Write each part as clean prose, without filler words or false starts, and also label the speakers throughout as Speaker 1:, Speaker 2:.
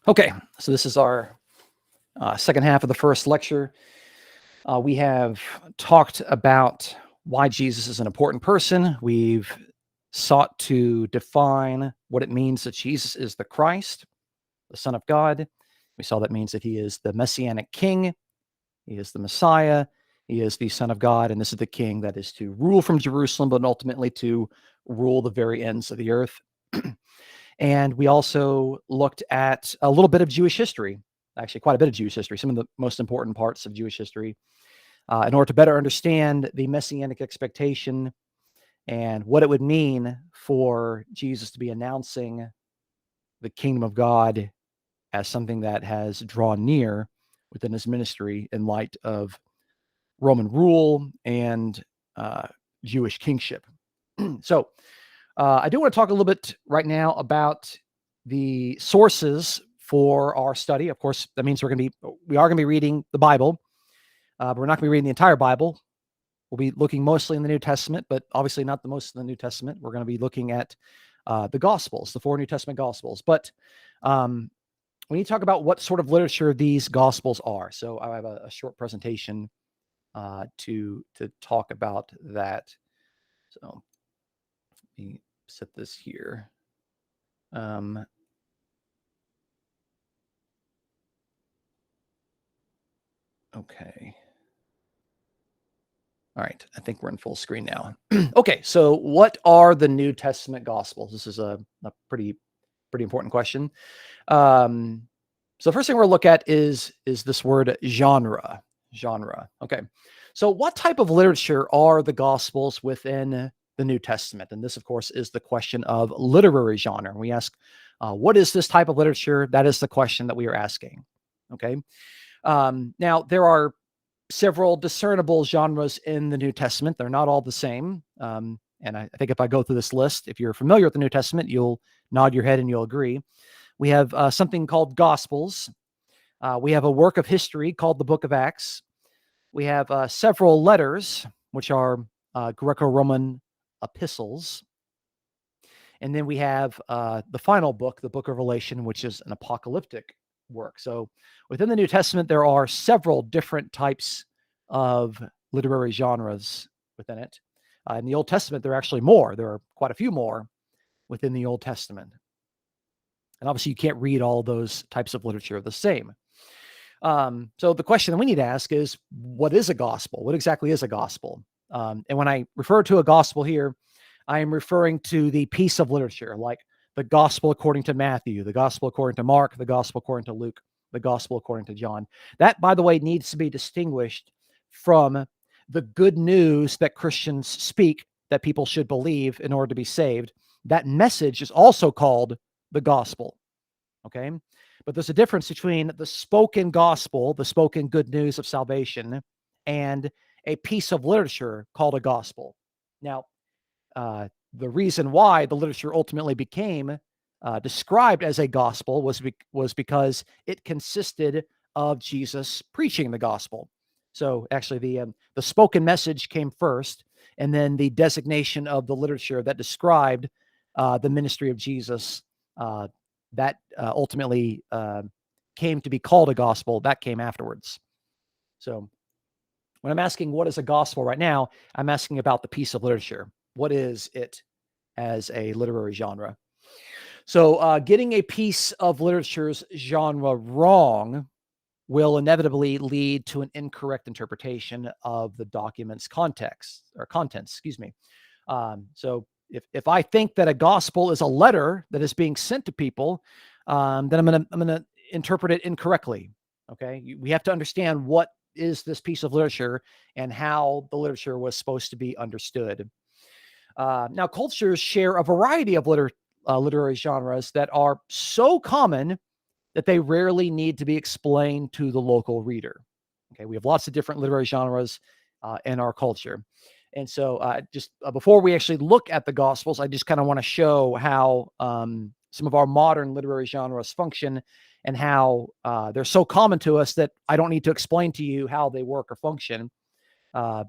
Speaker 1: Okay, so this is our second half of the first lecture. We have talked about why Jesus is an important person. We've sought to define what it means that Jesus is the Christ, the Son of God. We saw that means that he is the Messianic King, he is the Messiah, he is the Son of God, and this is the King that is to rule from Jerusalem, but ultimately to rule the very ends of the earth. And we also looked at a little bit of Jewish history, actually quite a bit of Jewish history, some of the most important parts of Jewish history, in order to better understand the messianic expectation and what it would mean for Jesus to be announcing the kingdom of God as something that has drawn near within his ministry in light of Roman rule and Jewish kingship. So I do want to talk a little bit right now about the sources for our study. Of course, that means we are going to be reading the Bible, but we're not going to be reading the entire Bible. We'll be looking mostly in the New Testament, but obviously not the most in the New Testament. We're going to be looking at the Gospels, the 4 New Testament Gospels. But we need to talk about what sort of literature these Gospels are. So I have a short presentation to talk about that. So let me set this here. Okay. All right. I think we're in full screen now. Okay. So what are the New Testament Gospels? This is a pretty important question. So the first thing we're going to look at is this word genre. Okay. So what type of literature are the Gospels within the New Testament? And this, of course, is the question of literary genre. We ask, what is this type of literature? That is the question that we are asking. Okay. Now, there are several discernible genres in the New Testament. They're not all the same. And I think if I go through this list, if you're familiar with the New Testament, you'll nod your head and you'll agree. We have something called Gospels. We have a work of history called the Book of Acts. We have several letters, which are Greco-Roman epistles. And then we have the final book, the Book of Revelation, which is an apocalyptic work. So within the New Testament, there are several different types of literary genres within it. In the Old Testament, there are actually more. There are quite a few more within the Old Testament. And obviously, you can't read all those types of literature the same. So the question that we need to ask is, what is a gospel? What exactly is a gospel? And when I refer to a gospel here, I am referring to the piece of literature, like the gospel according to Matthew, the gospel according to Mark, the gospel according to Luke, the gospel according to John. That, by the way, needs to be distinguished from the good news that Christians speak that people should believe in order to be saved. That message is also called the gospel. Okay. But there's a difference between the spoken gospel, the spoken good news of salvation, and a piece of literature called a gospel. Now, the reason why the literature ultimately became described as a gospel was because it consisted of Jesus preaching the gospel. So actually, the spoken message came first, and then the designation of the literature that described the ministry of Jesus that ultimately came to be called a gospel, that came afterwards. So when I'm asking what is a gospel right now, I'm asking about the piece of literature. What is it as a literary genre? So getting a piece of literature's genre wrong will inevitably lead to an incorrect interpretation of the document's contents. So if I think that a gospel is a letter that is being sent to people, then I'm gonna interpret it incorrectly. Okay, we have to understand what is this piece of literature and how the literature was supposed to be understood. Now, cultures share a variety of literary genres that are so common that they rarely need to be explained to the local reader. Okay, we have lots of different literary genres in our culture. And so just before we actually look at the Gospels, I just kind of want to show how some of our modern literary genres function and how they're so common to us that I don't need to explain to you how they work or function,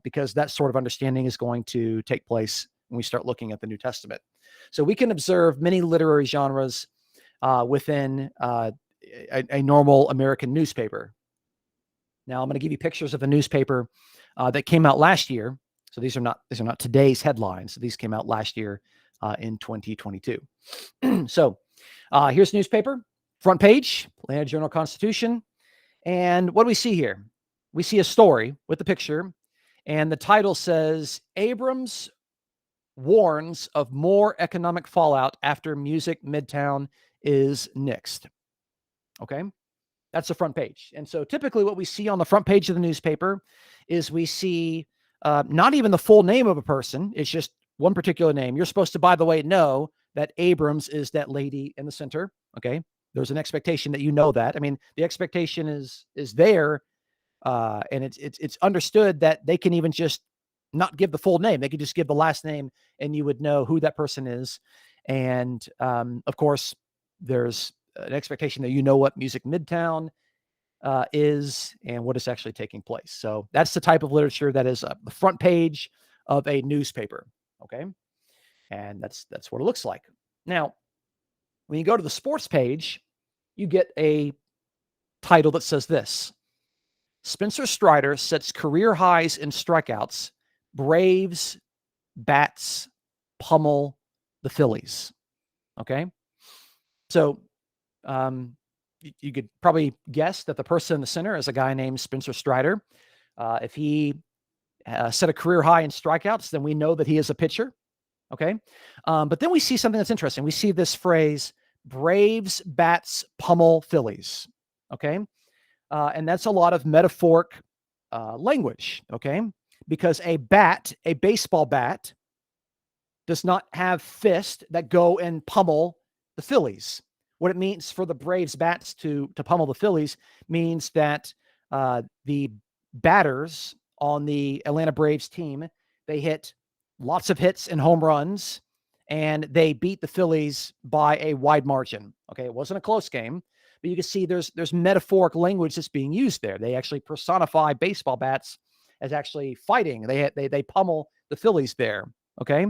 Speaker 1: because that sort of understanding is going to take place when we start looking at the New Testament. So we can observe many literary genres within a normal American newspaper. Now I'm going to give you pictures of a newspaper that came out last year. So these are not today's headlines. These came out last year in 2022. So here's the newspaper, front page, Atlanta Journal-Constitution. And what do we see here? We see a story with the picture, and the title says, Abrams warns of more economic fallout after Music Midtown is nixed. Okay, that's the front page. And so typically what we see on the front page of the newspaper is we see not even the full name of a person. It's just one particular name. You're supposed to, by the way, know that Abrams is that lady in the center. Okay, there's an expectation that you know that. I mean, the expectation is there, and it's understood that they can even just not give the full name. They could just give the last name, and you would know who that person is. And of course, there's an expectation that you know what Music Midtown is and what is actually taking place. So that's the type of literature that is the front page of a newspaper. Okay, and that's what it looks like. Now, when you go to the sports page, you get a title that says this: Spencer Strider sets career highs in strikeouts. Braves bats pummel the Phillies. Okay, so you could probably guess that the person in the center is a guy named Spencer Strider. If he set a career high in strikeouts, then we know that he is a pitcher. Okay, but then we see something that's interesting. We see this phrase: Braves bats pummel Phillies. Okay, and that's a lot of metaphoric language. Okay, because a baseball bat, does not have fists that go and pummel the Phillies. What it means for the Braves bats to pummel the Phillies means that the batters on the Atlanta Braves team, they hit lots of hits and home runs, and they beat the Phillies by a wide margin. Okay, it wasn't a close game, but you can see there's metaphoric language that's being used there. They actually personify baseball bats as actually fighting. They pummel the Phillies there. Okay,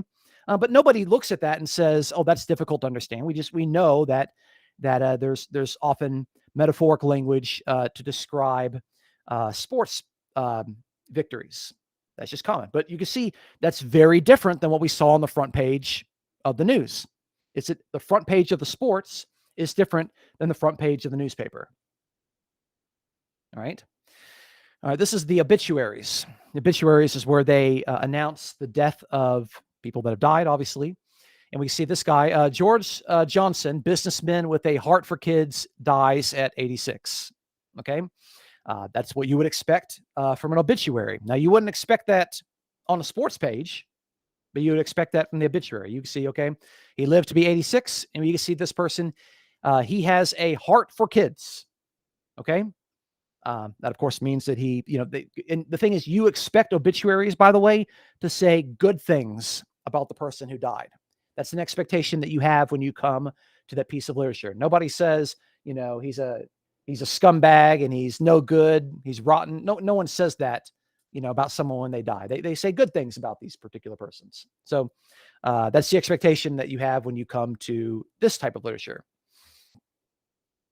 Speaker 1: but nobody looks at that and says, "Oh, that's difficult to understand." We know that there's often metaphoric language to describe sports victories. That's just common. But you can see that's very different than what we saw on the front page of the news. The front page of the sports is different than the front page of the newspaper. All right. This is the obituaries. The obituaries is where they announce the death of people that have died, obviously. And we see this guy, George Johnson, businessman with a heart for kids, dies at 86. Okay. That's what you would expect from an obituary. Now, you wouldn't expect that on a sports page, but you would expect that from the obituary. You can see, okay, he lived to be 86, and you can see this person, he has a heart for kids. Okay. That, of course, means that he, and the thing is, you expect obituaries, by the way, to say good things about the person who died. That's an expectation that you have when you come to that piece of literature. Nobody says, he's a scumbag and he's no good, he's rotten. No one says that, about someone when they die. They say good things about these particular persons. So that's the expectation that you have when you come to this type of literature.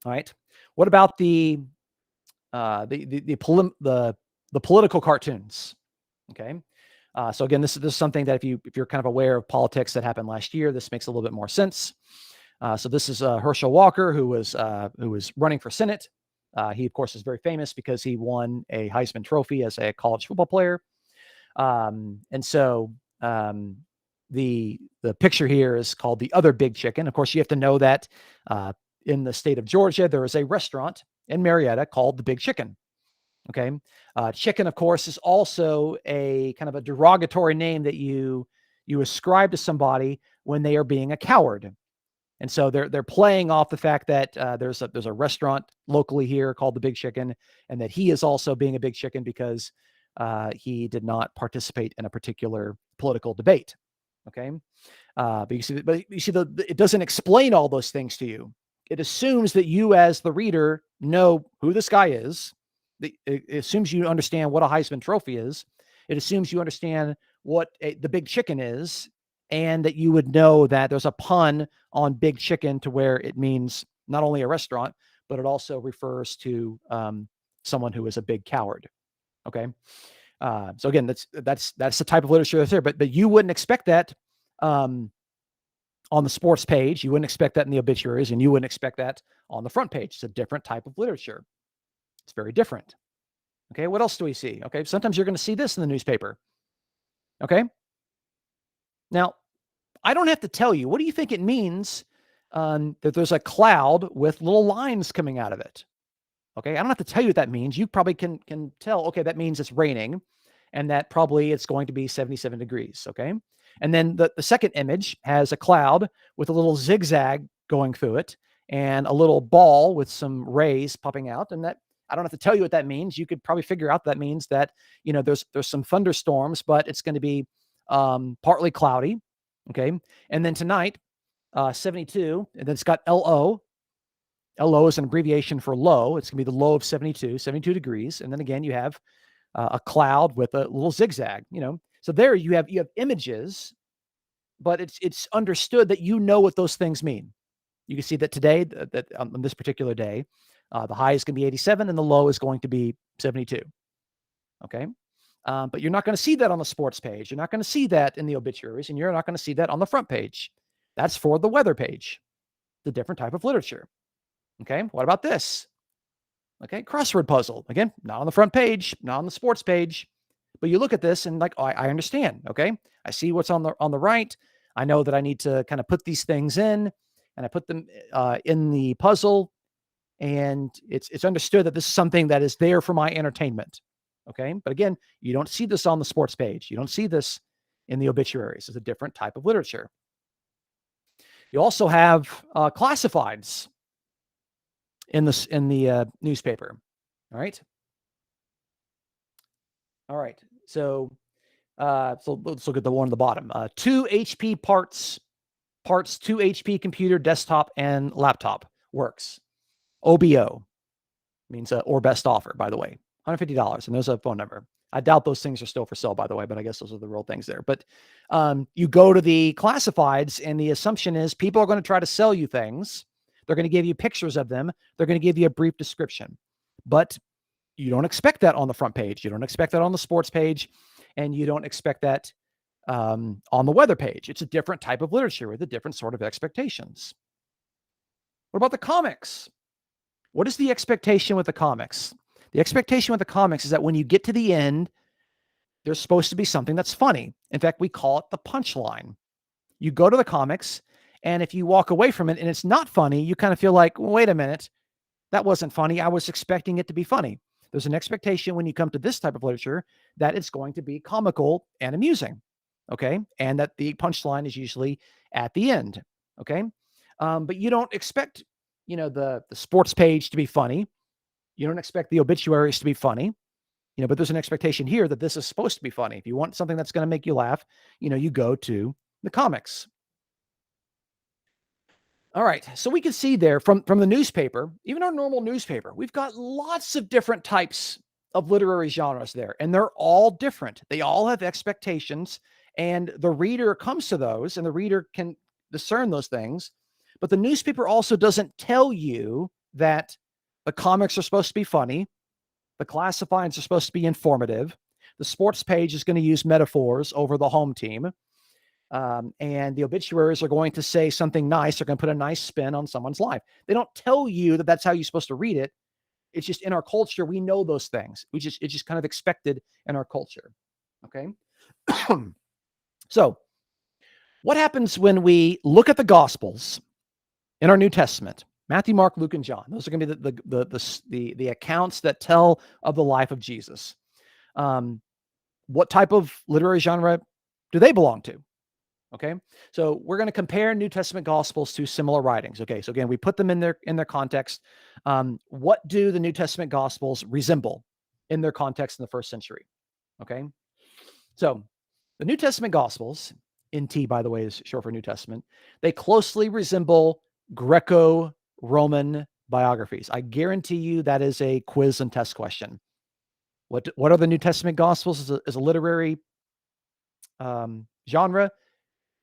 Speaker 1: All right. What about the political cartoons? Okay. So again, this is something that if you're kind of aware of politics that happened last year, this makes a little bit more sense. So this is Herschel Walker, who was running for Senate. He, of course, is very famous because he won a Heisman Trophy as a college football player. And so the picture here is called The Other Big Chicken. Of course, you have to know that in the state of Georgia, there is a restaurant in Marietta called the Big Chicken. Okay. Chicken, of course, is also a kind of a derogatory name that you ascribe to somebody when they are being a coward. And so they're playing off the fact that there's a restaurant locally here called the Big Chicken, and that he is also being a big chicken because he did not participate in a particular political debate. Okay. But you see, it doesn't explain all those things to you. It assumes that you, as the reader, know who this guy is. It assumes you understand what a Heisman Trophy is. It assumes you understand what the Big Chicken is, and that you would know that there's a pun on Big Chicken to where it means not only a restaurant, but it also refers to someone who is a big coward. Okay. So again, that's the type of literature that's there, but you wouldn't expect that on the sports page. You wouldn't expect that in the obituaries, and you wouldn't expect that on the front page. It's a different type of literature. It's very different. Okay. What else do we see? Okay. Sometimes you're going to see this in the newspaper. Okay. Now, I don't have to tell you. What do you think it means that there's a cloud with little lines coming out of it? Okay, I don't have to tell you what that means. You probably can tell. Okay, that means it's raining, and that probably it's going to be 77 degrees. Okay, and then the second image has a cloud with a little zigzag going through it, and a little ball with some rays popping out, and that I don't have to tell you what that means. You could probably figure out that means that there's some thunderstorms, but it's going to be partly cloudy. Okay, and then tonight 72, and then it's got LO. LO is an abbreviation for low. It's going to be the low of 72 degrees. And then again, you have a cloud with a little zigzag, So there you have images, but it's understood that what those things mean. You can see that today, that on this particular day, the high is going to be 87 and the low is going to be 72. Okay. But you're not going to see that on the sports page. You're not going to see that in the obituaries, and you're not going to see that on the front page. That's for the weather page, the different type of literature. Okay, what about this? Okay, crossword puzzle. Again, not on the front page, not on the sports page, but you look at this and I understand. Okay, I see what's on the right. I know that I need to kind of put these things in, and I put them in the puzzle, and it's understood that this is something that is there for my entertainment. Okay, but again, you don't see this on the sports page. You don't see this in the obituaries. It's a different type of literature. You also have classifieds in the newspaper. All right. All right. So let's look at the one at the bottom. 2 HP parts, 2 HP computer, desktop, and laptop works. OBO means or best offer, by the way, $150. And there's a phone number. I doubt those things are still for sale, by the way, but I guess those are the real things there. But you go to the classifieds, and the assumption is people are going to try to sell you things. They're going to give you pictures of them. They're going to give you a brief description. But you don't expect that on the front page. You don't expect that on the sports page. And you don't expect that on the weather page. It's a different type of literature with a different sort of expectations. What about the comics? What is the expectation with the comics? The expectation with the comics is that when you get to the end, there's supposed to be something that's funny. In fact, we call it the punchline. You go to the comics, and if you walk away from it and it's not funny, you kind of feel like, well, wait a minute, that wasn't funny. I was expecting it to be funny. There's an expectation when you come to this type of literature that it's going to be comical and amusing. Okay. And that the punchline is usually at the end. Okay. But you don't expect, the sports page to be funny. You don't expect the obituaries to be funny, but there's an expectation here that this is supposed to be funny. If you want something that's going to make you laugh, you go to the comics. All right. So we can see there from the newspaper, even our normal newspaper, we've got lots of different types of literary genres there, and they're all different. They all have expectations, and the reader comes to those, and the reader can discern those things. But the newspaper also doesn't tell you that the comics are supposed to be funny. The classifieds are supposed to be informative. The sports page is going to use metaphors over the home team. And the obituaries are going to say something nice. They're going to put a nice spin on someone's life. They don't tell you that that's how you're supposed to read it. It's just in our culture, we know those things. It's just kind of expected in our culture. Okay. So what happens when we look at the Gospels in our New Testament? Matthew, Mark, Luke, and John. Those are going to be the accounts that tell of the life of Jesus. What type of literary genre do they belong to? Okay, so we're going to compare New Testament Gospels to similar writings. Okay, so again, we put them in their context. What do the New Testament Gospels resemble in their context in the first century? Okay, so the New Testament Gospels, NT, by the way, is short for New Testament. They closely resemble Greco-Roman biographies. I guarantee you that is a quiz and test question. What are the New Testament Gospels as a literary genre?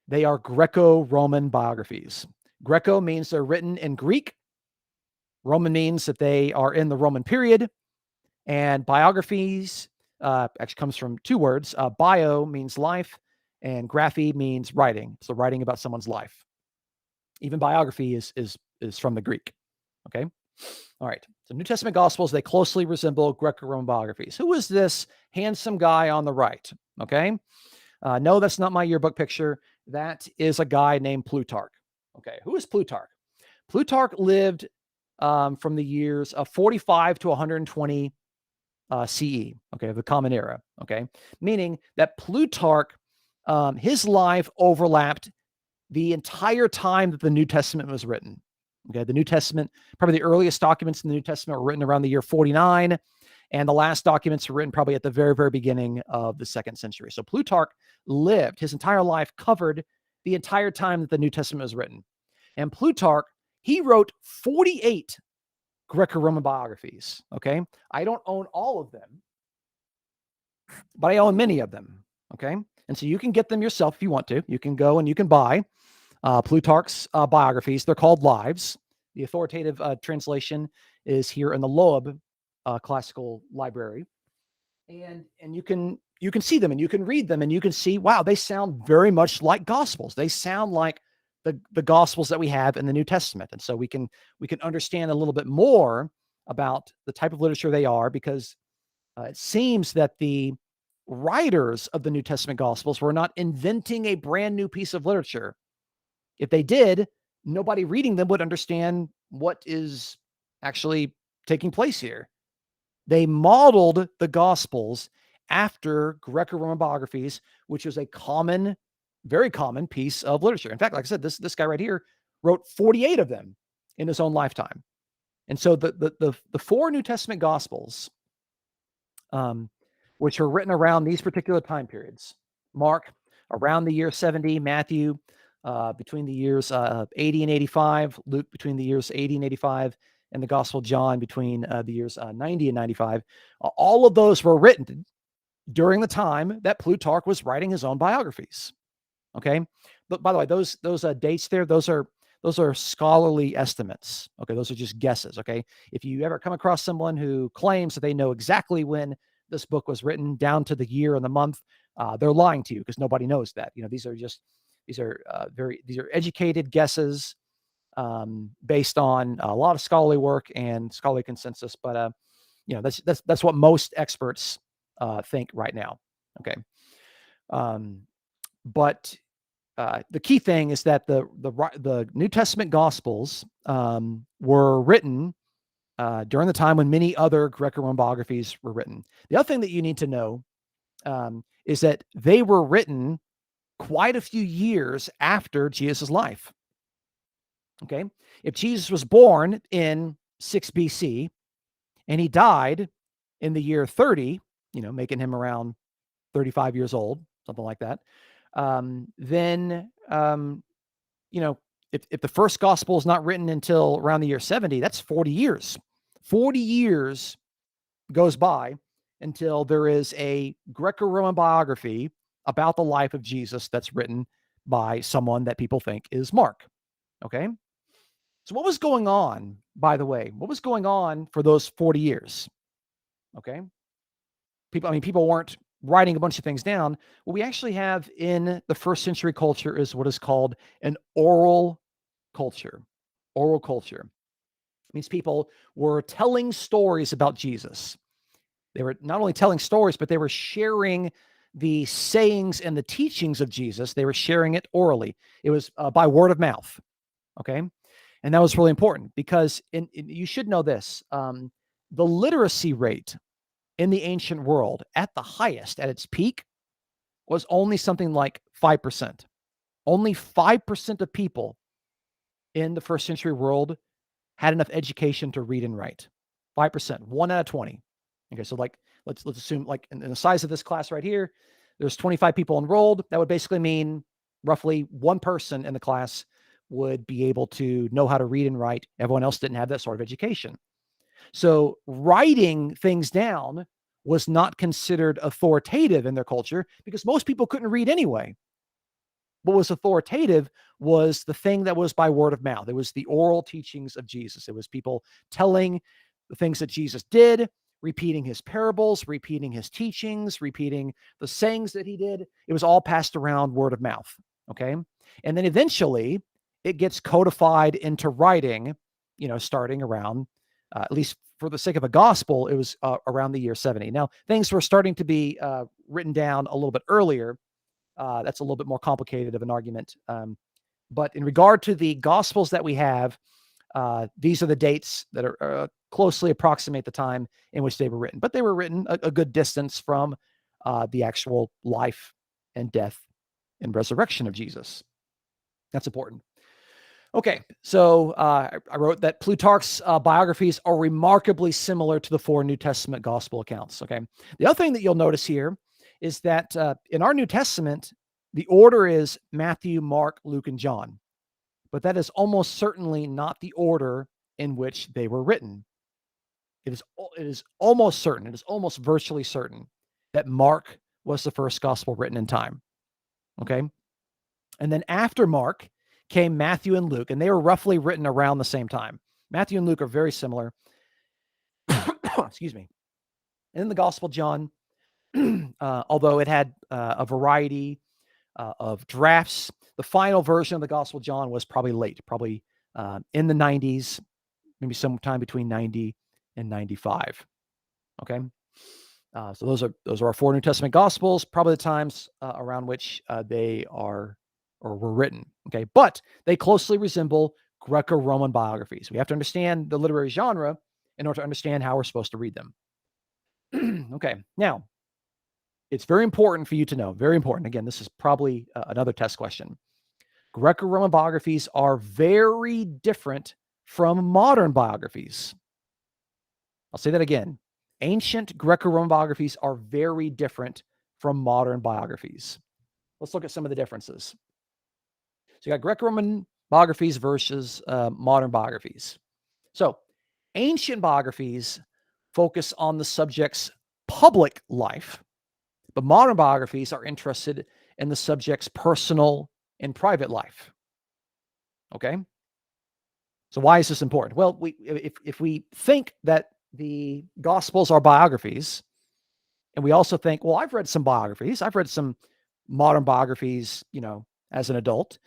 Speaker 1: They are Greco-Roman biographies. Greco means they're written in Greek, Roman means that they are in the Roman period, and biographies actually comes from two words. Bio means life, and graphy means writing. So writing about someone's life. Even biography is from the Greek. Okay. All right. So New Testament Gospels, they closely resemble Greco-Roman biographies. Who is this handsome guy on the right? Okay. No, that's not my yearbook picture. That is a guy named Plutarch. Okay. Who is Plutarch? Plutarch lived from the years of 45 to 120 CE, okay, the Common Era, okay, meaning that Plutarch, his life overlapped the entire time that the New Testament was written. Okay, the New Testament, probably the earliest documents in the New Testament were written around the year 49, and the last documents were written probably at the very, very beginning of the 2nd century. So Plutarch lived, his entire life covered the entire time that the New Testament was written. And Plutarch, he wrote 48 Greco-Roman biographies. Okay. I don't own all of them, but I own many of them. Okay. And so you can get them yourself if you want to. You can go and you can buy Plutarch's biographies. They're called Lives. The authoritative translation is here in the Loeb Classical Library. And you can see them and you can read them and you can see, wow, they sound very much like Gospels. They sound like the Gospels that we have in the New Testament. And so we can understand a little bit more about the type of literature they are, because it seems that the writers of the New Testament Gospels were not inventing a brand new piece of literature. If they did, nobody reading them would understand what is actually taking place here. They modeled the Gospels after Greco-Roman biographies, which is a common, very common piece of literature. In fact, like I said, this guy right here wrote 48 of them in his own lifetime. And so the 4 New Testament Gospels, which are written around these particular time periods, Mark around the year 70, Matthew between the years 80 and 85, Luke between the years 80 and 85, and the Gospel of John between the years 90 and 95. All of those were written during the time that Plutarch was writing his own biographies. Okay, but by the way, those dates there, those are scholarly estimates. Okay, those are just guesses. Okay, if you ever come across someone who claims that they know exactly when this book was written down to the year and the month, they're lying to you, because nobody knows that. These are educated guesses based on a lot of scholarly work and scholarly consensus. But that's what most experts think right now. Okay, but the key thing is that the New Testament Gospels were written during the time when many other Greco-Roman biographies were written. The other thing that you need to know is that they were written quite a few years after Jesus' life. Okay, if Jesus was born in 6 BC and he died in the year 30, making him around 35 years old, something like that, then if the first gospel is not written until around the year 70, that's 40 years. 40 years goes by until there is a Greco-Roman biography about the life of Jesus that's written by someone that people think is Mark. Okay. So what was going on, by the way? What was going on for those 40 years? Okay. People weren't writing a bunch of things down. What we actually have in the first century culture is what is called an oral culture. Oral culture. It means people were telling stories about Jesus. They were not only telling stories, but they were sharing the sayings and the teachings of Jesus. They were sharing it orally. It was by word of mouth. Okay. And that was really important, because you should know this. The literacy rate in the ancient world at the highest, at its peak, was only something like 5%. Only 5% of people in the first century world had enough education to read and write. 5%, 1 out of 20. Okay, so let's assume, like in the size of this class right here, there's 25 people enrolled. That would basically mean roughly one person in the class would be able to know how to read and write. Everyone else didn't have that sort of education. So writing things down was not considered authoritative in their culture, because most people couldn't read anyway. what was authoritative was the thing that was by word of mouth. It was the oral teachings of Jesus. It was people telling the things that Jesus did, repeating his parables, repeating his teachings, repeating the sayings that he did. It was all passed around word of mouth. Okay. And then eventually it gets codified into writing, starting around, at least for the sake of a gospel, it was around the year 70. Now, things were starting to be written down a little bit earlier. That's a little bit more complicated of an argument. But in regard to the gospels that we have, these are the dates that are closely approximate the time in which they were written. But they were written a good distance from the actual life and death and resurrection of Jesus. That's important. Okay, so I wrote that Plutarch's biographies are remarkably similar to the 4 New Testament gospel accounts. Okay, the other thing that you'll notice here is that in our New Testament, the order is Matthew, Mark, Luke, and John, but that is almost certainly not the order in which they were written. It is almost certain, it is almost virtually certain that Mark was the first gospel written in time. Okay, and then after Mark came Matthew and Luke, and they were roughly written around the same time. Matthew and Luke are very similar. Excuse me. And then the Gospel of John, although it had a variety of drafts, the final version of the Gospel of John was probably late, probably in the 90s, maybe sometime between 90 and 95. Okay. So those are our 4 New Testament Gospels, probably the times around which they are or were written. Okay, but they closely resemble Greco-Roman biographies. We have to understand the literary genre in order to understand how we're supposed to read them. Okay, now it's very important for you to know. Very important. Again, this is probably another test question. Greco-Roman biographies are very different from modern biographies. I'll say that again. Ancient Greco-Roman biographies are very different from modern biographies. Let's look at some of the differences. So you got Greco-Roman biographies versus modern biographies. So ancient biographies focus on the subject's public life, but modern biographies are interested in the subject's personal and private life. Okay? So why is this important? Well, if we think that the Gospels are biographies, and we also think, well, I've read some biographies. I've read some modern biographies, as an adult.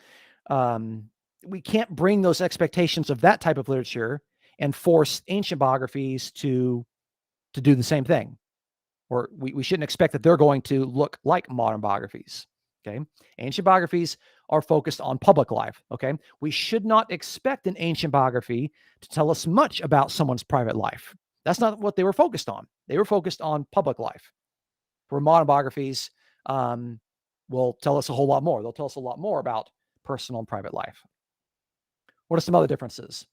Speaker 1: We can't bring those expectations of that type of literature and force ancient biographies to do the same thing. Or we shouldn't expect that they're going to look like modern biographies. Okay. Ancient biographies are focused on public life. Okay. We should not expect an ancient biography to tell us much about someone's private life. That's not what they were focused on. They were focused on public life. Where modern biographies will tell us a whole lot more. They'll tell us a lot more about personal and private life. What are some other differences?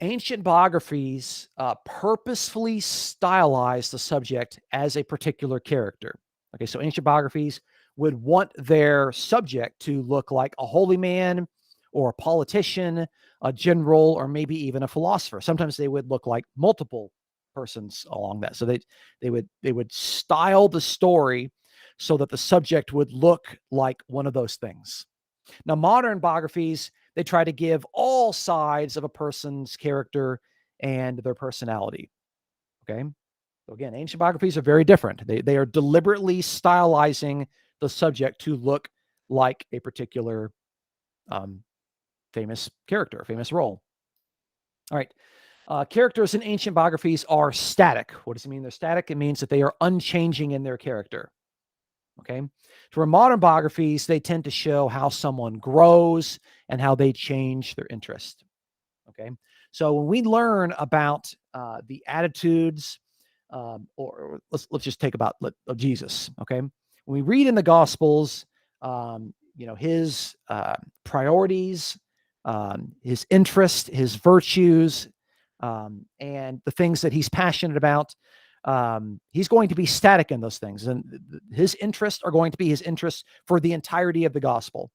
Speaker 1: Ancient biographies purposefully stylize the subject as a particular character. Okay, so ancient biographies would want their subject to look like a holy man or a politician, a general, or maybe even a philosopher. Sometimes they would look like multiple persons along that. So they would style the story so that the subject would look like one of those things. Now, modern biographies, they try to give all sides of a person's character and their personality. Okay. So again, ancient biographies are very different. They are deliberately stylizing the subject to look like a particular famous character, famous role. All right. Characters in ancient biographies are static. What does it mean they're static? It means that they are unchanging in their character. Okay. For modern biographies, they tend to show how someone grows and how they change their interest. Okay. So when we learn about the attitudes, or let's just take about of Jesus. Okay. When we read in the Gospels, his priorities, his interest, his virtues, and the things that he's passionate about, he's going to be static in those things, and his interests are going to be his interests for the entirety of the gospel.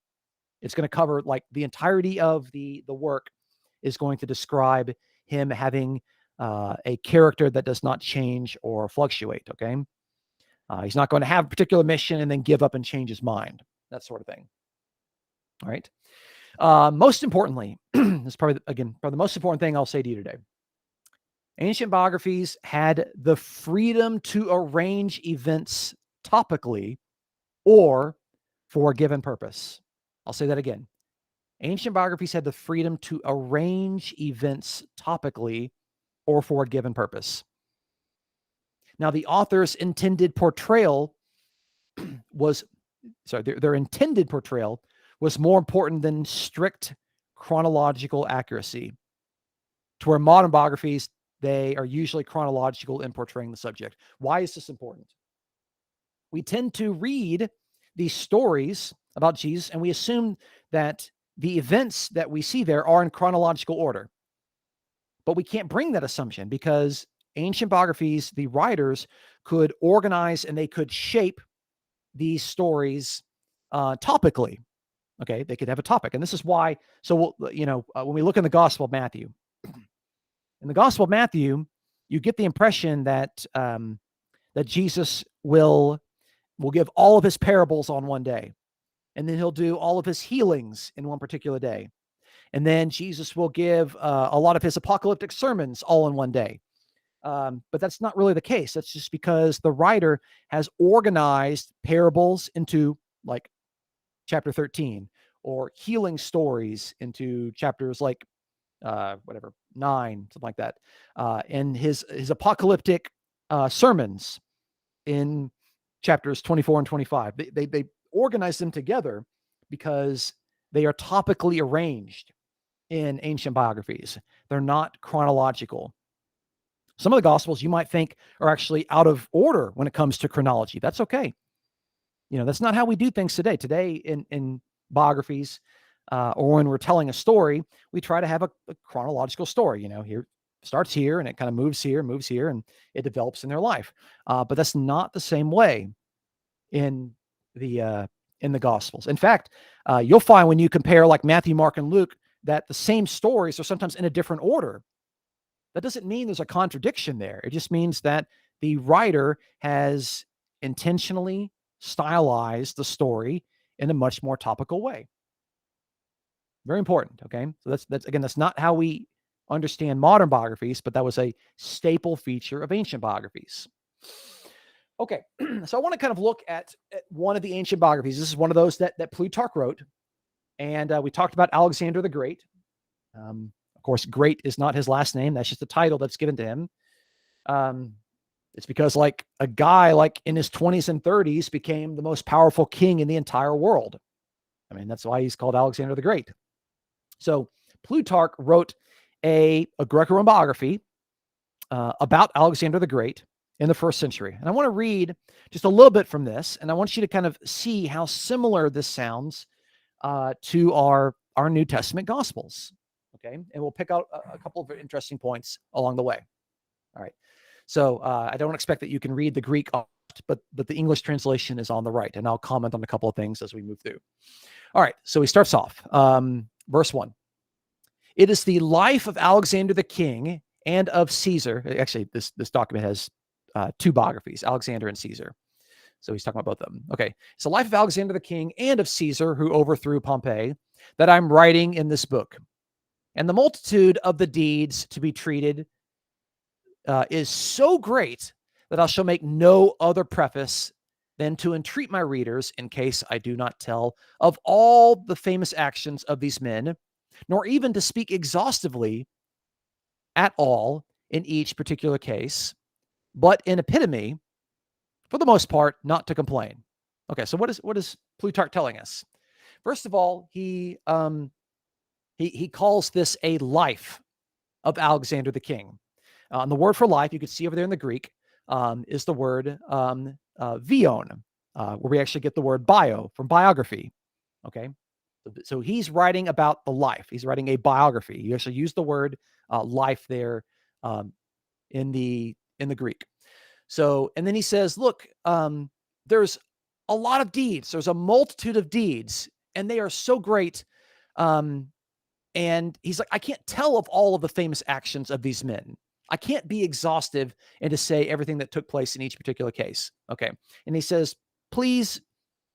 Speaker 1: It's going to cover like the entirety of the work is going to describe him having a character that does not change or fluctuate. Okay. He's not going to have a particular mission and then give up and change his mind, that sort of thing. All right. Most importantly, this is probably the most important thing I'll say to you today. Ancient biographies had the freedom to arrange events topically or for a given purpose. I'll say that again. Ancient biographies had the freedom to arrange events topically or for a given purpose. Now, the author's intended portrayal was, their intended portrayal was more important than strict chronological accuracy. To where modern biographies, they are usually chronological in portraying the subject. Why is this important? We tend to read these stories about Jesus and we assume that the events that we see there are in chronological order. But we can't bring that assumption because ancient biographies, the writers could organize and they could shape these stories topically. Okay, they could have a topic. And this is why, so, when we look in the Gospel of Matthew, in the Gospel of Matthew, you get the impression that that Jesus will give all of his parables on one day, and then he'll do all of his healings in one particular day, and then Jesus will give a lot of his apocalyptic sermons all in one day. But that's not really the case. That's just because the writer has organized parables into like chapter 13, or healing stories into chapters like 9, something like that, and his apocalyptic sermons in chapters 24 and 25. They organize them together because they are topically arranged in ancient biographies. They're not chronological. Some of the Gospels you might think are actually out of order when it comes to chronology. That's okay. That's not how we do things today. Today in biographies, or when we're telling a story, we try to have a chronological story. Here starts here and it kind of moves here, and it develops in their life. But that's not the same way in the Gospels. In fact, you'll find when you compare like Matthew, Mark, and Luke that the same stories are sometimes in a different order. That doesn't mean there's a contradiction there. It just means that the writer has intentionally stylized the story in a much more topical way. Very important. Okay. So that's not how we understand modern biographies, but that was a staple feature of ancient biographies. Okay. So I want to kind of look at one of the ancient biographies. This is one of those that Plutarch wrote. And we talked about Alexander the Great. Of course, Great is not his last name. That's just the title that's given to him. It's because like a guy like in his 20s and 30s became the most powerful king in the entire world. I mean, that's why he's called Alexander the Great. So Plutarch wrote a Greco-Roman biography about Alexander the Great in the 1st century. And I want to read just a little bit from this, and I want you to kind of see how similar this sounds to our New Testament Gospels. Okay, and we'll pick out a couple of interesting points along the way. All right. So I don't expect that you can read the Greek, but the English translation is on the right, and I'll comment on a couple of things as we move through. All right. So he starts off, verse 1. It is the life of Alexander the king and of Caesar. Actually, this document has 2 biographies, Alexander and Caesar. So he's talking about both of them. Okay. It's the life of Alexander the king and of Caesar, who overthrew Pompey, that I'm writing in this book. And the multitude of the deeds to be treated is so great that I shall make no other preface than to entreat my readers, in case I do not tell of all the famous actions of these men, nor even to speak exhaustively at all in each particular case, but in epitome, for the most part, not to complain. Okay, so what is Plutarch telling us? First of all, he calls this a life of Alexander the king. And the word for life, you can see over there in the Greek, is the word vion, where we actually get the word bio from biography. Okay, so he's writing about the life. He's writing a biography. He actually used the word life there in the Greek. So, and then he says, look, there's a lot of deeds. There's a multitude of deeds, and they are so great. And he's like, I can't tell of all of the famous actions of these men. I can't be exhaustive and to say everything that took place in each particular case. Okay. And he says, please,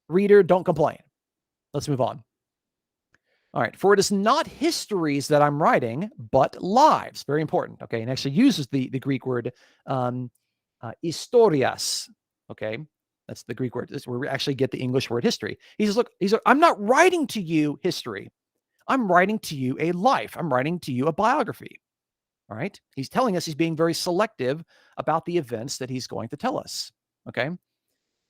Speaker 1: reader, don't complain. Let's move on. All right. For it is not histories that I'm writing, but lives. Very important. Okay. And actually uses the Greek word historias. Okay. That's the Greek word. This is where we actually get the English word history. He says, look, I'm not writing to you history. I'm writing to you a life. I'm writing to you a biography. All right. He's telling us he's being very selective about the events that he's going to tell us. Okay.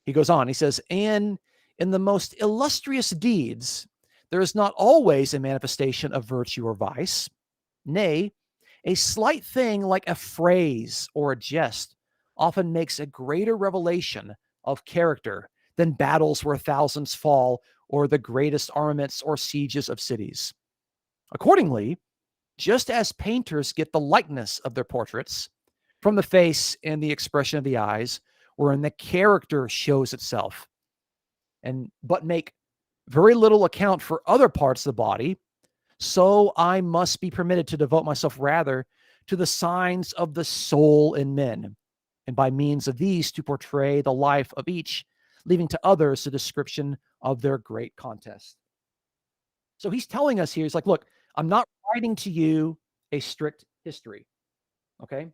Speaker 1: He goes on, he says, and in the most illustrious deeds, there is not always a manifestation of virtue or vice. Nay, a slight thing like a phrase or a jest often makes a greater revelation of character than battles where thousands fall or the greatest armaments or sieges of cities. Accordingly, just as painters get the likeness of their portraits from the face and the expression of the eyes, wherein the character shows itself, but make very little account for other parts of the body, so I must be permitted to devote myself rather to the signs of the soul in men, and by means of these to portray the life of each, leaving to others the description of their great contest. So he's telling us here, he's like, look, I'm not writing to you a strict history. Okay.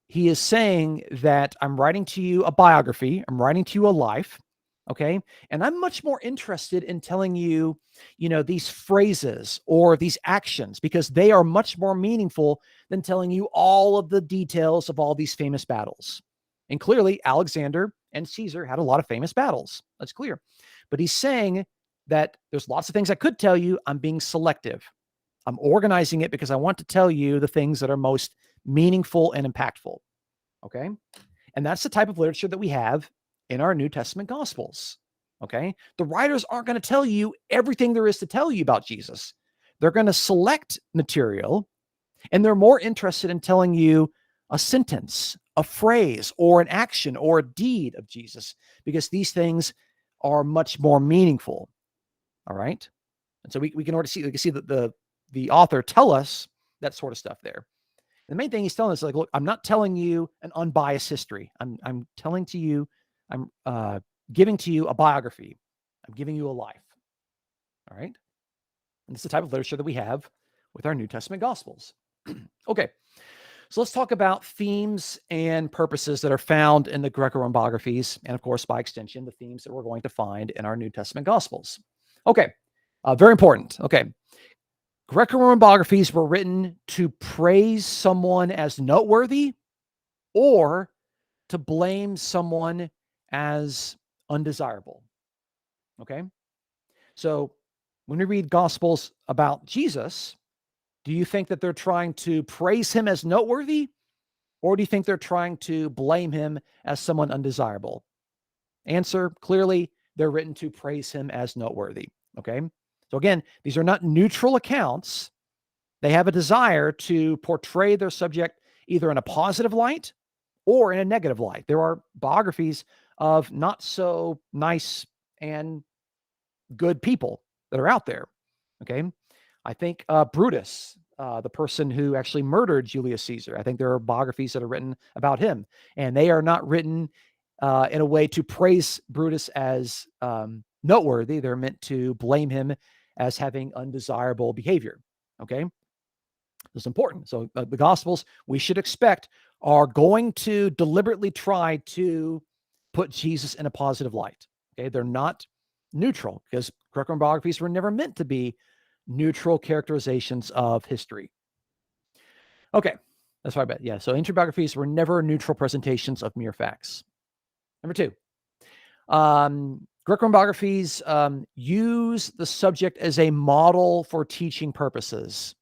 Speaker 1: He is saying that I'm writing to you a biography. I'm writing to you a life. Okay. And I'm much more interested in telling you, these phrases or these actions, because they are much more meaningful than telling you all of the details of all these famous battles. And clearly, Alexander and Caesar had a lot of famous battles. That's clear. But he's saying that there's lots of things I could tell you. I'm being selective. I'm organizing it because I want to tell you the things that are most meaningful and impactful. Okay. And that's the type of literature that we have in our New Testament Gospels. Okay. The writers aren't going to tell you everything there is to tell you about Jesus. They're going to select material, and they're more interested in telling you a sentence, a phrase, or an action or a deed of Jesus, because these things are much more meaningful. All right. And so we can already see, the author tell us that sort of stuff there. The main thing he's telling us is like, look, I'm not telling you an unbiased history. I'm telling to you, I'm giving to you a biography. I'm giving you a life. All right. And this is the type of literature that we have with our New Testament Gospels. Okay. So let's talk about themes and purposes that are found in the Greco-Roman biographies, and of course, by extension, the themes that we're going to find in our New Testament Gospels. Okay. Very important. Okay. Greco-Roman biographies were written to praise someone as noteworthy or to blame someone as undesirable. Okay. So when we read Gospels about Jesus, do you think that they're trying to praise him as noteworthy, or do you think they're trying to blame him as someone undesirable? Answer, clearly, they're written to praise him as noteworthy. Okay. So again, these are not neutral accounts. They have a desire to portray their subject either in a positive light or in a negative light. There are biographies of not so nice and good people that are out there. Okay. I think Brutus, the person who actually murdered Julius Caesar, I think there are biographies that are written about him, and they are not written in a way to praise Brutus as noteworthy. They're meant to blame him as having undesirable behavior. Okay. This is important. So the Gospels, we should expect, are going to deliberately try to put Jesus in a positive light. Okay. They're not neutral, because Greco-Roman biographies were never meant to be neutral characterizations of history. Okay. That's what I bet. Yeah. So ancient biographies were never neutral presentations of mere facts. Number two, Greco-Roman biographies use the subject as a model for teaching purposes,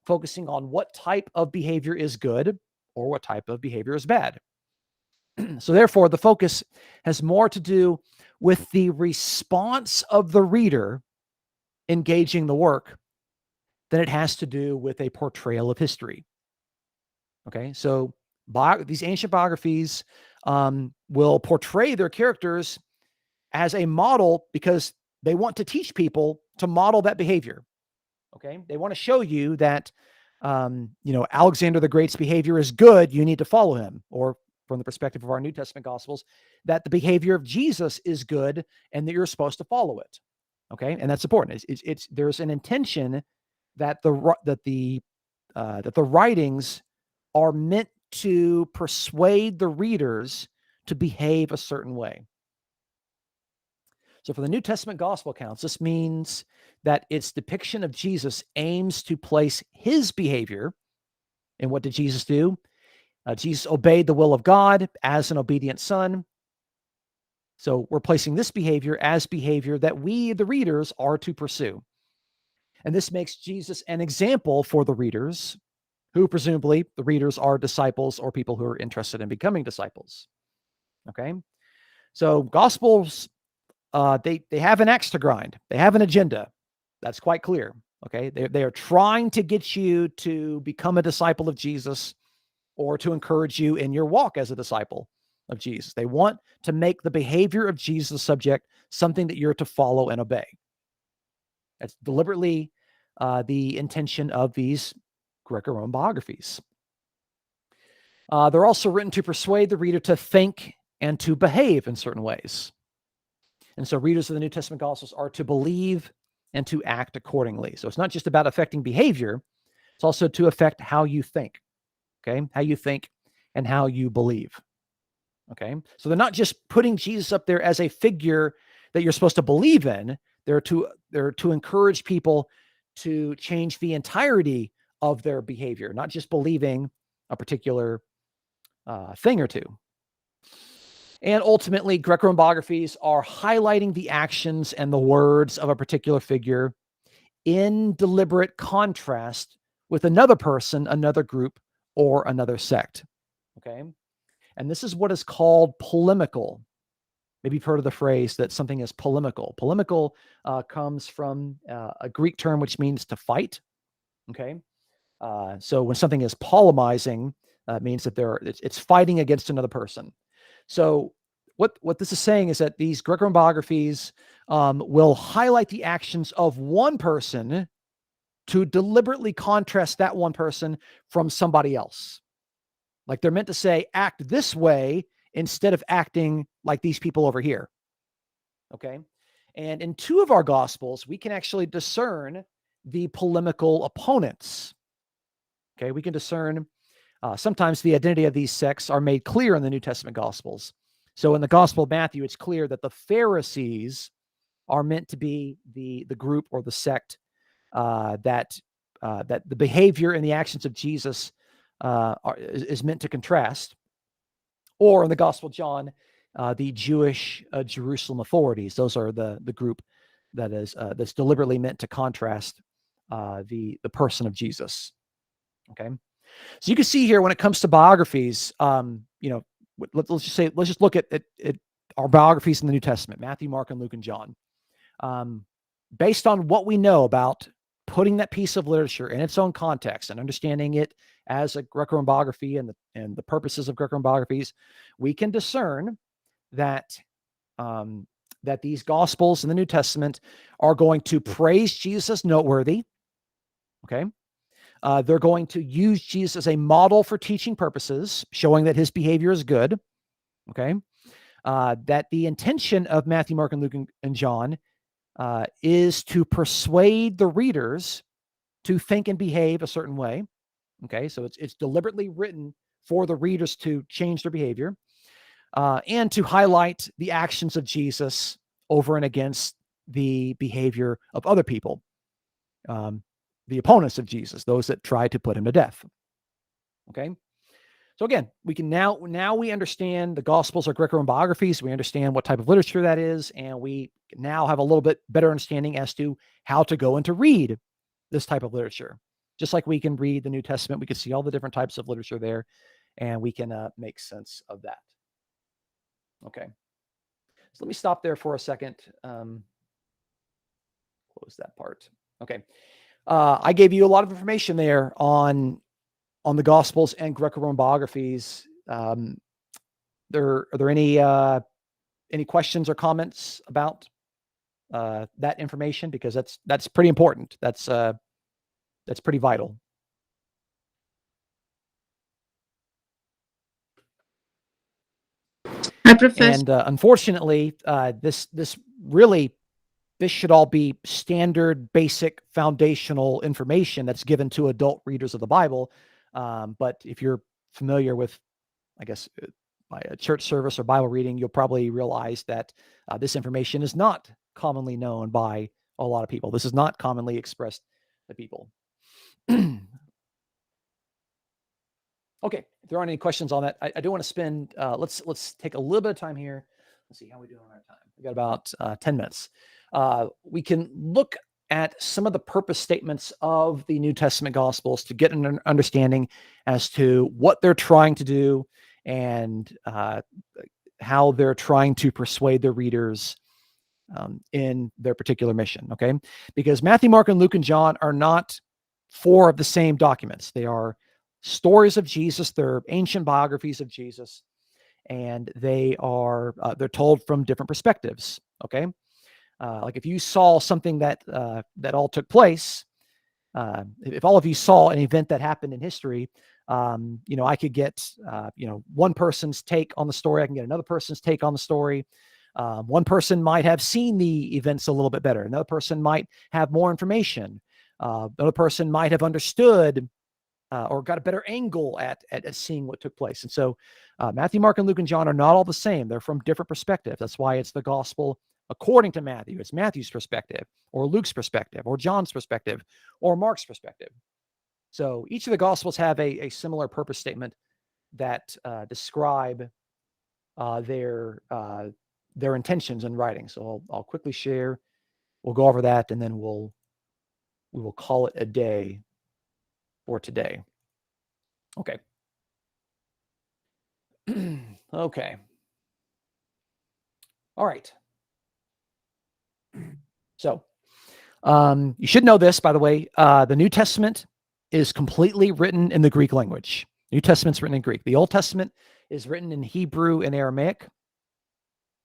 Speaker 1: focusing on what type of behavior is good or what type of behavior is bad. So therefore, the focus has more to do with the response of the reader engaging the work than it has to do with a portrayal of history. Okay, so these ancient biographies will portray their characters as a model because they want to teach people to model that behavior. Okay, they want to show you that Alexander the Great's behavior is good. You need to follow him. Or from the perspective of our New Testament Gospels, that the behavior of Jesus is good and that you're supposed to follow it. Okay, and that's important. There's an intention that the writings are meant to persuade the readers to behave a certain way. So for the New Testament gospel accounts, this means that its depiction of Jesus aims to place his behavior. And what did Jesus do? Jesus obeyed the will of God as an obedient son. So we're placing this behavior as behavior that we, the readers, are to pursue. And this makes Jesus an example for the readers, who presumably the readers are disciples or people who are interested in becoming disciples. Okay. So gospels, they have an axe to grind. They have an agenda. That's quite clear. Okay. They are trying to get you to become a disciple of Jesus or to encourage you in your walk as a disciple of Jesus. They want to make the behavior of Jesus subject something that you're to follow and obey. That's deliberately the intention of these Greco-Roman biographies. They're also written to persuade the reader to think and to behave in certain ways. And so readers of the New Testament Gospels are to believe and to act accordingly. So it's not just about affecting behavior, it's also to affect how you think, okay? How you think and how you believe, okay? So they're not just putting Jesus up there as a figure that you're supposed to believe in. They're to encourage people to change the entirety of their behavior, not just believing a particular thing or two. And ultimately, Greco-Roman biographies are highlighting the actions and the words of a particular figure in deliberate contrast with another person, another group, or another sect. Okay. And this is what is called polemical. Maybe you've heard of the phrase that something is polemical. Polemical comes from a Greek term which means to fight. Okay. So when something is polemizing, it means that it's fighting against another person. So what this is saying is that these Greco-Roman biographies will highlight the actions of one person to deliberately contrast that one person from somebody else. Like they're meant to say, act this way instead of acting like these people over here. Okay. And in two of our gospels, we can actually discern the polemical opponents. Okay. We can discern sometimes the identity of these sects are made clear in the New Testament Gospels. So in the Gospel of Matthew, it's clear that the Pharisees are meant to be the group or the sect that the behavior and the actions of Jesus is meant to contrast. Or in the Gospel of John, the Jewish Jerusalem authorities; those are the group that is that's deliberately meant to contrast the person of Jesus. Okay. So you can see here when it comes to biographies, let's just look at our biographies in the New Testament: Matthew, Mark, and Luke, and John. Based on what we know about putting that piece of literature in its own context and understanding it as a Greco-Roman biography and the purposes of Greco-Roman biographies, we can discern that that these Gospels in the New Testament are going to praise Jesus as noteworthy. Okay. They're going to use Jesus as a model for teaching purposes, showing that his behavior is good. Okay. That the intention of Matthew, Mark, and Luke, and John is to persuade the readers to think and behave a certain way. Okay. So it's deliberately written for the readers to change their behavior and to highlight the actions of Jesus over and against the behavior of other people. The opponents of Jesus, those that try to put him to death. Okay. So again, we can now we understand the Gospels are Greco-Roman biographies. We understand what type of literature that is, and we now have a little bit better understanding as to how to go and to read this type of literature. Just like we can read the New Testament, we can see all the different types of literature there, and we can make sense of that. Okay. So let me stop there for a second. Close that part. Okay. I gave you a lot of information there on the Gospels and Greco-Roman biographies. Are there any questions or comments about that information? Because that's pretty important. That's pretty vital.
Speaker 2: Hi, Professor.
Speaker 1: And unfortunately, this really this should all be standard, basic, foundational information that's given to adult readers of the Bible. But if you're familiar with, I guess, by a church service or Bible reading, you'll probably realize that this information is not commonly known by a lot of people. This is not commonly expressed to people. Okay, if there aren't any questions on that, I do want to spend, let's take a little bit of time here. Let's see how we do on our time. We got about 10 minutes. We can look at some of the purpose statements of the New Testament Gospels to get an understanding as to what they're trying to do and how they're trying to persuade their readers in their particular mission, okay? Because Matthew, Mark, and Luke, and John are not four of the same documents. They are stories of Jesus. They're ancient biographies of Jesus, and they're told from different perspectives, okay? Like if you saw something that all took place, if all of you saw an event that happened in history, I could get, one person's take on the story. I can get another person's take on the story. One person might have seen the events a little bit better. Another person might have more information. Another person might have understood or got a better angle at seeing what took place. And so Matthew, Mark, and Luke, and John are not all the same. They're from different perspectives. That's why it's the gospel according to Matthew. It's Matthew's perspective, or Luke's perspective, or John's perspective, or Mark's perspective. So each of the gospels have a similar purpose statement that describe their intentions in writing. So I'll quickly share. We'll go over that, and then we will call it a day for today. Okay. Okay. All right. So you should know this, by the way. The New Testament is completely written in the Greek language. New Testament's written in Greek. The Old Testament is written in Hebrew and Aramaic.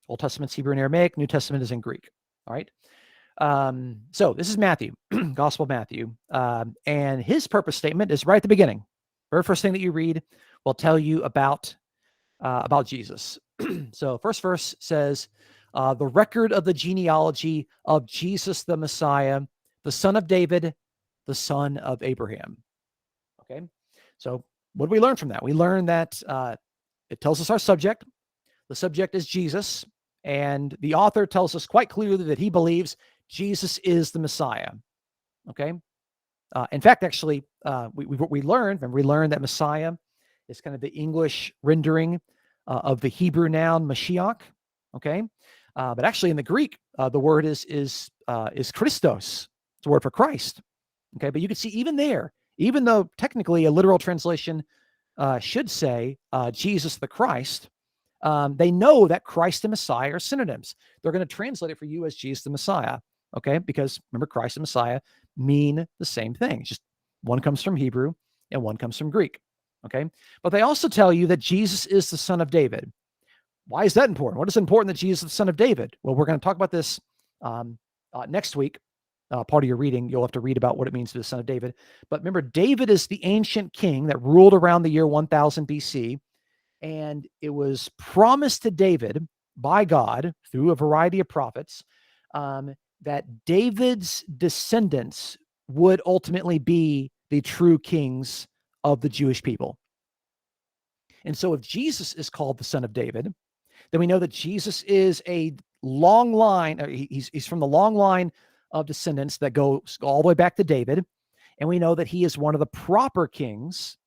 Speaker 1: Old Testament's Hebrew and Aramaic. New Testament is in Greek. All right. So this is Matthew, Gospel of Matthew. And his purpose statement is right at the beginning. Very first thing that you read will tell you about Jesus. So first verse says, the record of the genealogy of Jesus the Messiah, the son of David, the son of Abraham. Okay. So what do we learn from that? We learn that it tells us our subject. The subject is Jesus. And the author tells us quite clearly that he believes Jesus is the Messiah. Okay. In fact, actually, we learned that Messiah is kind of the English rendering of the Hebrew noun Mashiach. Okay. But actually in the Greek, the word is Christos. It's a word for Christ. Okay. But you can see even there, even though technically a literal translation should say Jesus the Christ, they know that Christ and Messiah are synonyms. They're going to translate it for you as Jesus the Messiah. Okay. Because remember, Christ and Messiah mean the same thing. It's just one comes from Hebrew and one comes from Greek. Okay. But they also tell you that Jesus is the son of David. Why is that important? What is important that Jesus is the son of David? Well, we're going to talk about this next week. Part of your reading, you'll have to read about what it means to be the son of David. But remember, David is the ancient king that ruled around the year 1000 BC. And it was promised to David by God through a variety of prophets that David's descendants would ultimately be the true kings of the Jewish people. And so if Jesus is called the son of David, then we know that Jesus is a long line, he's from the long line of descendants that goes all the way back to David. And we know that he is one of the proper kings,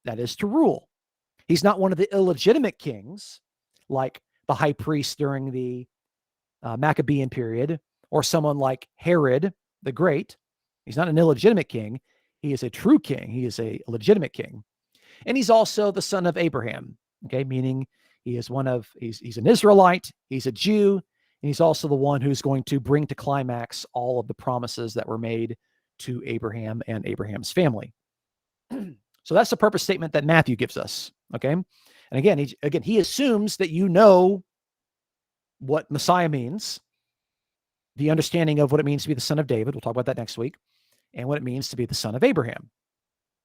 Speaker 1: that is to rule. He's not one of the illegitimate kings, like the high priest during the Maccabean period, or someone like Herod the Great. He's not an illegitimate king. He is a true king. He is a legitimate king. And he's also the son of Abraham, okay, meaning he is he's an Israelite, he's a Jew, and he's also the one who's going to bring to climax all of the promises that were made to Abraham and Abraham's family. So that's the purpose statement that Matthew gives us, okay? And again, he assumes that you know what Messiah means, the understanding of what it means to be the son of David. We'll talk about that next week. And what it means to be the son of Abraham.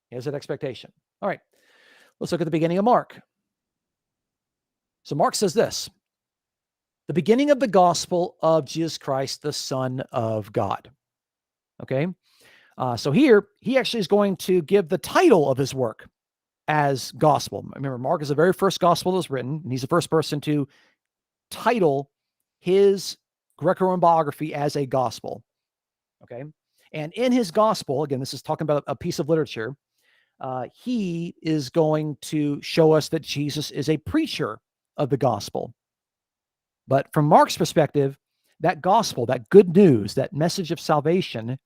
Speaker 1: He has that expectation. All right, let's look at the beginning of Mark. So Mark says this: the beginning of the gospel of Jesus Christ, the Son of God. Okay. So here, he actually is going to give the title of his work as gospel. Remember, Mark is the very first gospel that was written, and he's the first person to title his Greco-Roman biography as a gospel. Okay. And in his gospel, again, this is talking about a piece of literature, he is going to show us that Jesus is a preacher of the gospel. But from Mark's perspective, that gospel, that good news, that message of salvation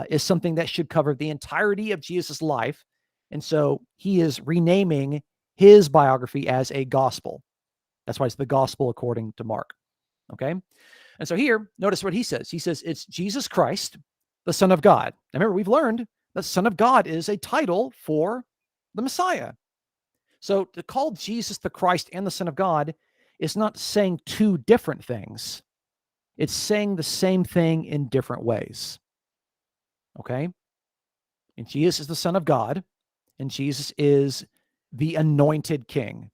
Speaker 1: is something that should cover the entirety of Jesus' life. And so he is renaming his biography as a gospel. That's why it's the gospel according to Mark. Okay. And so here, notice what he says. He says, it's Jesus Christ, the Son of God. Now remember, we've learned that Son of God is a title for the Messiah. So to call Jesus the Christ and the Son of God is not saying two different things. It's saying the same thing in different ways. Okay? And Jesus is the Son of God, and Jesus is the anointed King.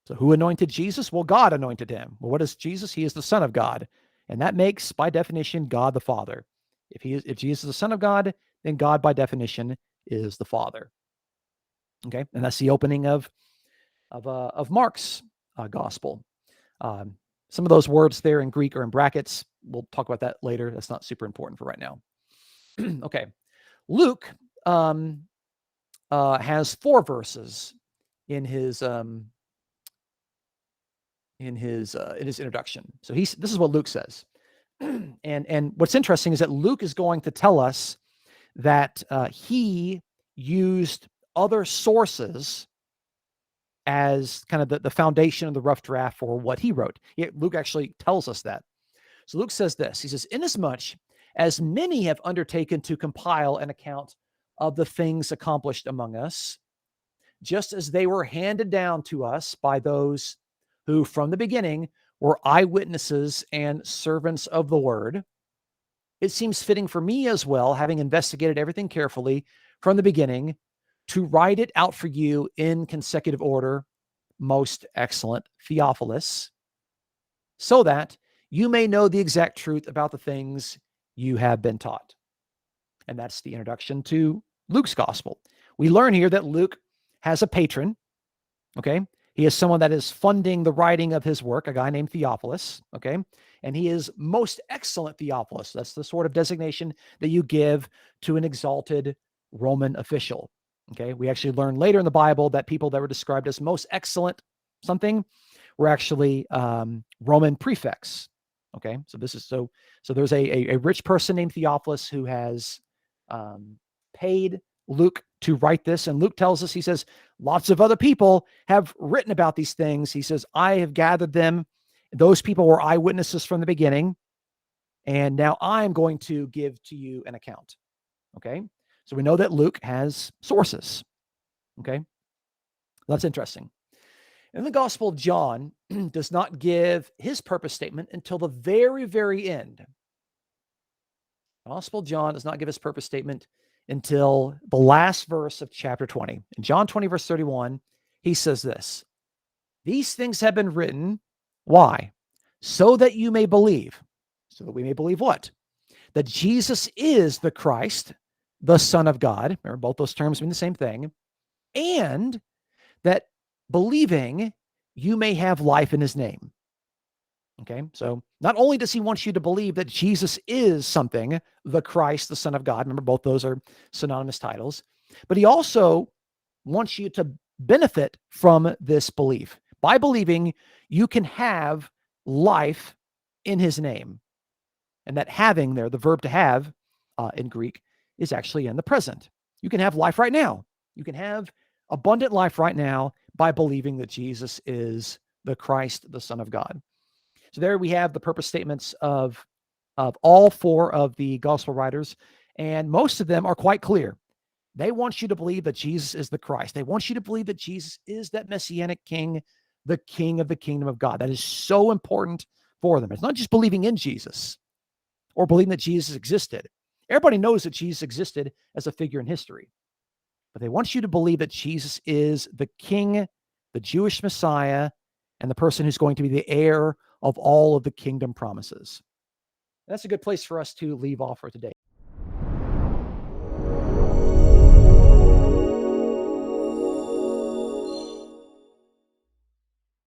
Speaker 1: So who anointed Jesus? Well, God anointed him. Well, what is Jesus? He is the Son of God. And that makes, by definition, God the Father. If Jesus is the Son of God, then God, by definition, is the Father. Okay, and that's the opening of Mark's gospel. Some of those words there in Greek are in brackets. We'll talk about that later. That's not super important for right now. Okay, Luke has 4 verses in his introduction. So this is what Luke says. And what's interesting is that Luke is going to tell us that he used other sources as kind of the foundation of the rough draft for what he wrote. Luke actually tells us that. So Luke says this. He says, inasmuch as many have undertaken to compile an account of the things accomplished among us, just as they were handed down to us by those who from the beginning were eyewitnesses and servants of the word, it seems fitting for me as well, having investigated everything carefully from the beginning, to write it out for you in consecutive order, most excellent Theophilus, so that you may know the exact truth about the things you have been taught. And that's the introduction to Luke's gospel. We learn here that Luke has a patron, okay? He is someone that is funding the writing of his work, a guy named Theophilus, okay? And he is most excellent Theophilus. That's the sort of designation that you give to an exalted Roman official, okay? We actually learn later in the Bible that people that were described as most excellent something were actually Roman prefects, okay? So this is so there's a rich person named Theophilus who has paid Luke to write this. And Luke tells us, he says, lots of other people have written about these things. He says, I have gathered them. Those people were eyewitnesses from the beginning. And now I'm going to give to you an account. Okay. So we know that Luke has sources. Okay. That's interesting. And the Gospel of John does not give his purpose statement until the very, very end. The Gospel of John does not give his purpose statement until the last verse of chapter 20. In John 20, verse 31, he says this, these things have been written. Why? So that you may believe. So that we may believe what? That Jesus is the Christ, the Son of God. Remember, both those terms mean the same thing. And that believing you may have life in his name. Okay, so not only does he want you to believe that Jesus is something, the Christ, the Son of God, remember both those are synonymous titles, but he also wants you to benefit from this belief. By believing, you can have life in his name. And that having there, the verb to have in Greek, is actually in the present. You can have life right now. You can have abundant life right now by believing that Jesus is the Christ, the Son of God. So there we have the purpose statements of all 4 of the gospel writers, and most of them are quite clear. They want you to believe that Jesus is the Christ. They want you to believe that Jesus is that messianic king, the king of the kingdom of God. That is so important for them. It's not just believing in Jesus or believing that Jesus existed. Everybody knows that Jesus existed as a figure in history, but they want you to believe that Jesus is the king, the Jewish Messiah, and the person who's going to be the heir of all of the kingdom promises. That's a good place for us to leave off for today.